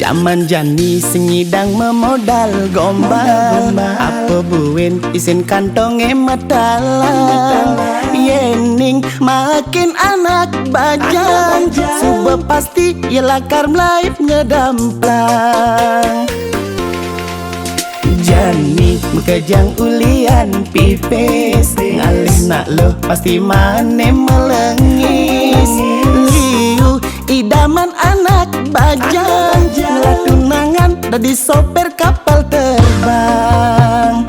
Zaman jani senyidang memodal gombal, apa buin isin kantonge matalang. Yening makin anak bajang, subuh pasti yelakar melaip ngedamplang. Jani mekejang ulian pipis, ngalih nak lo pasti mane melengis. Liu idaman anak bajang, lah tunangan dadi sopir kapal terbang.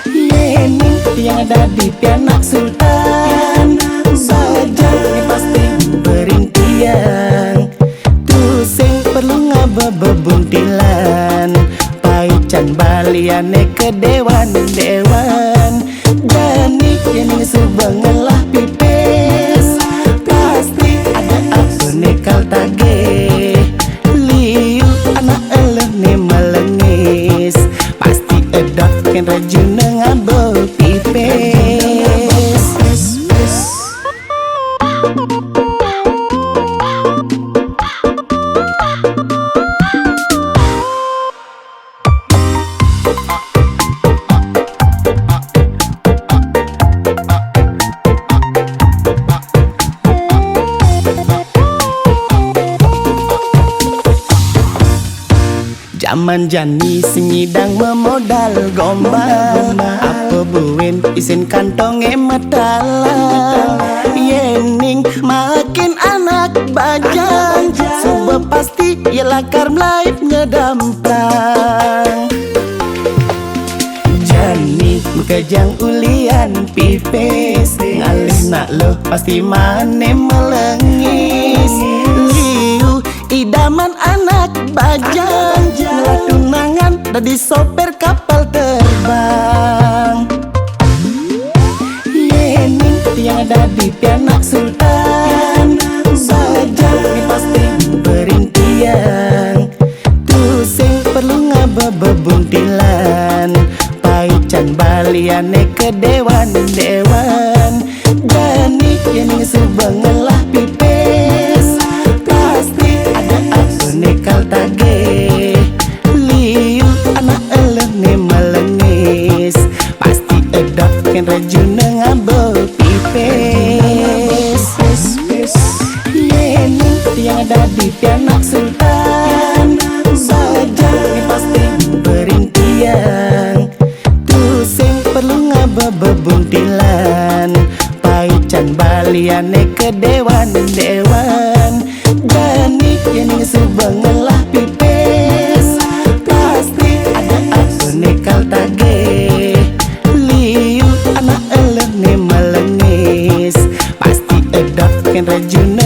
Yening yang dadi pianak sultan, bajang pasti berintiang. Tu sing perlu ngabebebuntilan, paican baliane ke dewan-dewan. Jani yening subang ngelah pipis, pasti ada apa nekal tage. Liu anak eleh ne melengis, pasti edot ken rajin ngabo pipis. Zaman jani senyidang memodal gombal, apa buin isin kantonge matalang. Yening makin anak bajang, subuh pasti yelakar melaip ngedamplang. Jani mekejang ulian pipis, ngalih nak lo pasti mane melengis. Liu idaman anak bajang, lah tunangan dadi sopir kapal terbang. Yening yang dadi pianak sultan, bajang pasti berintiang. Tu sing perlu ngabebebuntilan, paican baliane ke dewan-dewan. Jani yening subang ngelah pipis, pasti ada apa nekal tage. Liu anak eleh ne melengis, pasti edot ken rajin ngabo pipis. Yening yang dadi pianak sultan, bajang pasti berintiang. Tu sing perlu ngabebebuntilan, paican baliane ke dewan-dewan. Jani yening subang ngelah pipis, pasti ada apa nekal tage. Liu anak eleh ne melengis, pasti edot ken rajin